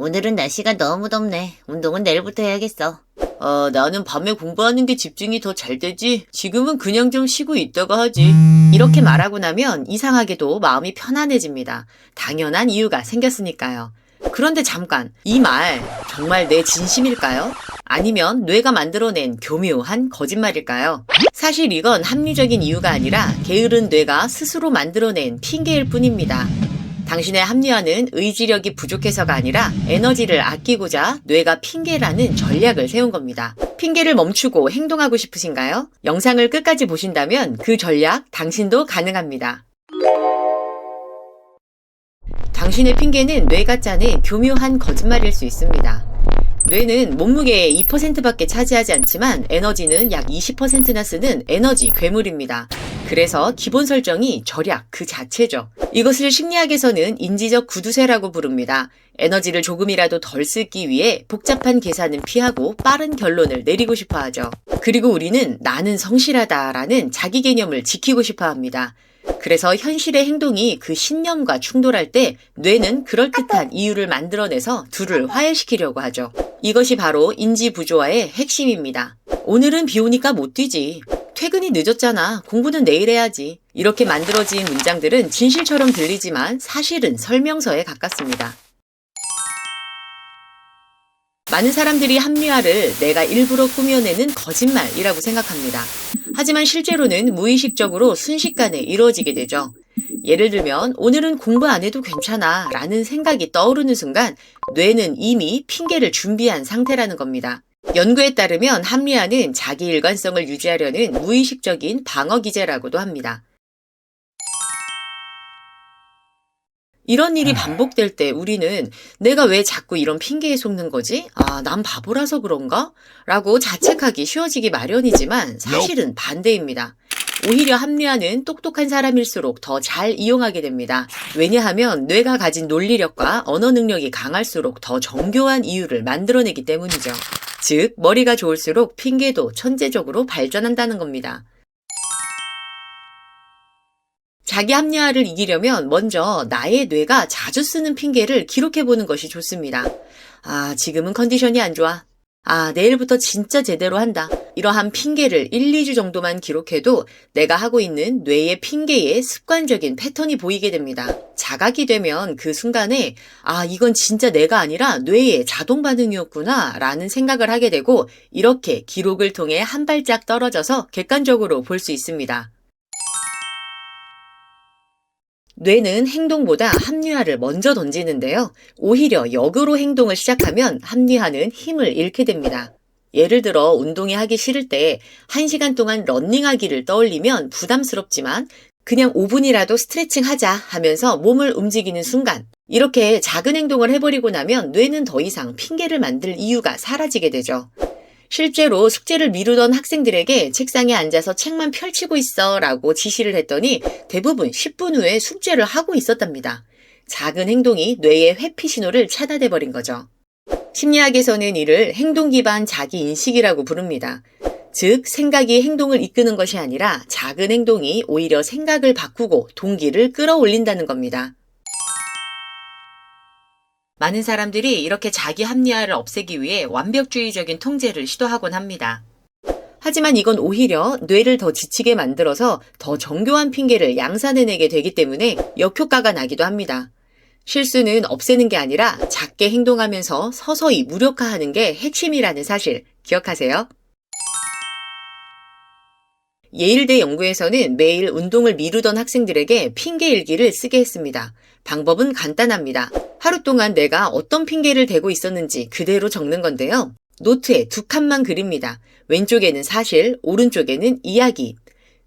오늘은 날씨가 너무 덥네. 운동은 내일부터 해야겠어. 나는 밤에 공부하는 게 집중이 더 잘 되지. 지금은 그냥 좀 쉬고 있다가 하지. 이렇게 말하고 나면 이상하게도 마음이 편안해집니다. 당연한 이유가 생겼으니까요. 그런데 잠깐, 이 말 정말 내 진심일까요? 아니면 뇌가 만들어낸 교묘한 거짓말일까요? 사실 이건 합리적인 이유가 아니라 게으른 뇌가 스스로 만들어낸 핑계일 뿐입니다. 당신의 합리화는 의지력이 부족해서가 아니라 에너지를 아끼고자 뇌가 핑계라는 전략을 세운 겁니다. 핑계를 멈추고 행동하고 싶으신가요? 영상을 끝까지 보신다면 그 전략 당신도 가능합니다. 당신의 핑계는 뇌가 짜낸 교묘한 거짓말일 수 있습니다. 뇌는 몸무게의 2%밖에 차지하지 않지만 에너지는 약 20%나 쓰는 에너지 괴물입니다. 그래서 기본 설정이 절약 그 자체죠. 이것을 심리학에서는 인지적 구두쇠라고 부릅니다. 에너지를 조금이라도 덜 쓰기 위해 복잡한 계산은 피하고 빠른 결론을 내리고 싶어 하죠. 그리고 우리는 나는 성실하다라는 자기 개념을 지키고 싶어 합니다. 그래서 현실의 행동이 그 신념과 충돌할 때 뇌는 그럴듯한 이유를 만들어내서 둘을 화해시키려고 하죠. 이것이 바로 인지 부조화의 핵심입니다. 오늘은 비 오니까 못 뛰지. 퇴근이 늦었잖아. 공부는 내일 해야지. 이렇게 만들어진 문장들은 진실처럼 들리지만 사실은 설명서에 가깝습니다. 많은 사람들이 합리화를 내가 일부러 꾸며내는 거짓말이라고 생각합니다. 하지만 실제로는 무의식적으로 순식간에 이루어지게 되죠. 예를 들면 오늘은 공부 안 해도 괜찮아 라는 생각이 떠오르는 순간 뇌는 이미 핑계를 준비한 상태라는 겁니다. 연구에 따르면 합리화는 자기 일관성을 유지하려는 무의식적인 방어 기제라고도 합니다. 이런 일이 반복될 때 우리는 내가 왜 자꾸 이런 핑계에 속는 거지? 난 바보라서 그런가? 라고 자책하기 쉬워지기 마련이지만 사실은 반대입니다. 오히려 합리화는 똑똑한 사람일수록 더 잘 이용하게 됩니다. 왜냐하면 뇌가 가진 논리력과 언어 능력이 강할수록 더 정교한 이유를 만들어내기 때문이죠. 즉, 머리가 좋을수록 핑계도 천재적으로 발전한다는 겁니다. 자기 합리화를 이기려면 먼저 나의 뇌가 자주 쓰는 핑계를 기록해보는 것이 좋습니다. 지금은 컨디션이 안 좋아. 내일부터 진짜 제대로 한다. 이러한 핑계를 1, 2주 정도만 기록해도 내가 하고 있는 뇌의 핑계에 습관적인 패턴이 보이게 됩니다. 자각이 되면 그 순간에 이건 진짜 내가 아니라 뇌의 자동 반응이었구나 라는 생각을 하게 되고 이렇게 기록을 통해 한 발짝 떨어져서 객관적으로 볼 수 있습니다. 뇌는 행동보다 합리화를 먼저 던지는데요. 오히려 역으로 행동을 시작하면 합리화는 힘을 잃게 됩니다. 예를 들어 운동이 하기 싫을 때 1시간 동안 러닝하기를 떠올리면 부담스럽지만 그냥 5분이라도 스트레칭 하자 하면서 몸을 움직이는 순간 이렇게 작은 행동을 해버리고 나면 뇌는 더 이상 핑계를 만들 이유가 사라지게 되죠. 실제로 숙제를 미루던 학생들에게 책상에 앉아서 책만 펼치고 있어 라고 지시를 했더니 대부분 10분 후에 숙제를 하고 있었답니다. 작은 행동이 뇌의 회피 신호를 차단해버린 거죠. 심리학에서는 이를 행동 기반 자기 인식이라고 부릅니다. 즉, 생각이 행동을 이끄는 것이 아니라 작은 행동이 오히려 생각을 바꾸고 동기를 끌어올린다는 겁니다. 많은 사람들이 이렇게 자기 합리화를 없애기 위해 완벽주의적인 통제를 시도하곤 합니다. 하지만 이건 오히려 뇌를 더 지치게 만들어서 더 정교한 핑계를 양산해내게 되기 때문에 역효과가 나기도 합니다. 실수는 없애는 게 아니라 작게 행동하면서 서서히 무력화하는 게 핵심이라는 사실 기억하세요? 예일대 연구에서는 매일 운동을 미루던 학생들에게 핑계 일기를 쓰게 했습니다. 방법은 간단합니다. 하루 동안 내가 어떤 핑계를 대고 있었는지 그대로 적는 건데요. 노트에 2칸만 그립니다. 왼쪽에는 사실, 오른쪽에는 이야기.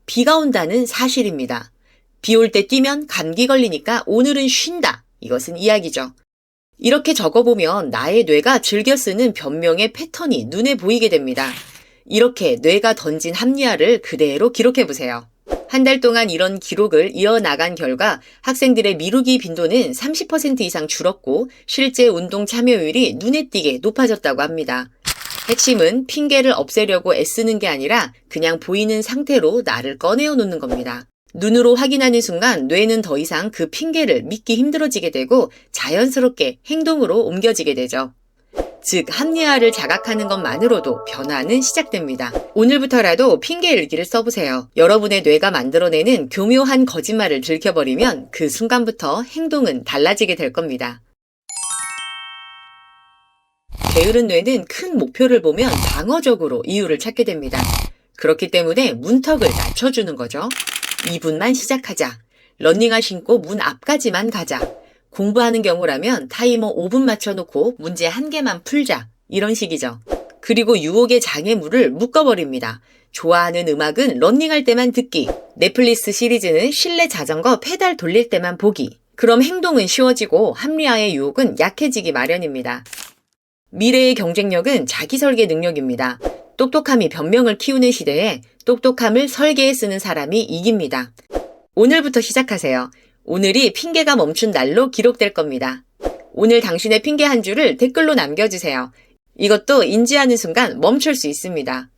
비가 온다는 사실입니다. 비 올 때 뛰면 감기 걸리니까 오늘은 쉰다. 이것은 이야기죠. 이렇게 적어보면 나의 뇌가 즐겨 쓰는 변명의 패턴이 눈에 보이게 됩니다. 이렇게 뇌가 던진 합리화를 그대로 기록해보세요. 한 달 동안 이런 기록을 이어나간 결과 학생들의 미루기 빈도는 30% 이상 줄었고 실제 운동 참여율이 눈에 띄게 높아졌다고 합니다. 핵심은 핑계를 없애려고 애쓰는 게 아니라 그냥 보이는 상태로 나를 꺼내어 놓는 겁니다. 눈으로 확인하는 순간 뇌는 더 이상 그 핑계를 믿기 힘들어지게 되고 자연스럽게 행동으로 옮겨지게 되죠. 즉, 합리화를 자각하는 것만으로도 변화는 시작됩니다. 오늘부터라도 핑계일기를 써보세요. 여러분의 뇌가 만들어내는 교묘한 거짓말을 들켜버리면 그 순간부터 행동은 달라지게 될 겁니다. 게으른 뇌는 큰 목표를 보면 방어적으로 이유를 찾게 됩니다. 그렇기 때문에 문턱을 낮춰주는 거죠. 2분만 시작하자. 러닝화 신고 문 앞까지만 가자. 공부하는 경우라면 타이머 5분 맞춰놓고 문제 1개만 풀자. 이런 식이죠. 그리고 유혹의 장애물을 묶어버립니다. 좋아하는 음악은 러닝할 때만 듣기. 넷플릭스 시리즈는 실내 자전거 페달 돌릴 때만 보기. 그럼 행동은 쉬워지고 합리화의 유혹은 약해지기 마련입니다. 미래의 경쟁력은 자기 설계 능력입니다. 똑똑함이 변명을 키우는 시대에 똑똑함을 설계에 쓰는 사람이 이깁니다. 오늘부터 시작하세요. 오늘이 핑계가 멈춘 날로 기록될 겁니다. 오늘 당신의 핑계 한 줄을 댓글로 남겨주세요. 이것도 인지하는 순간 멈출 수 있습니다.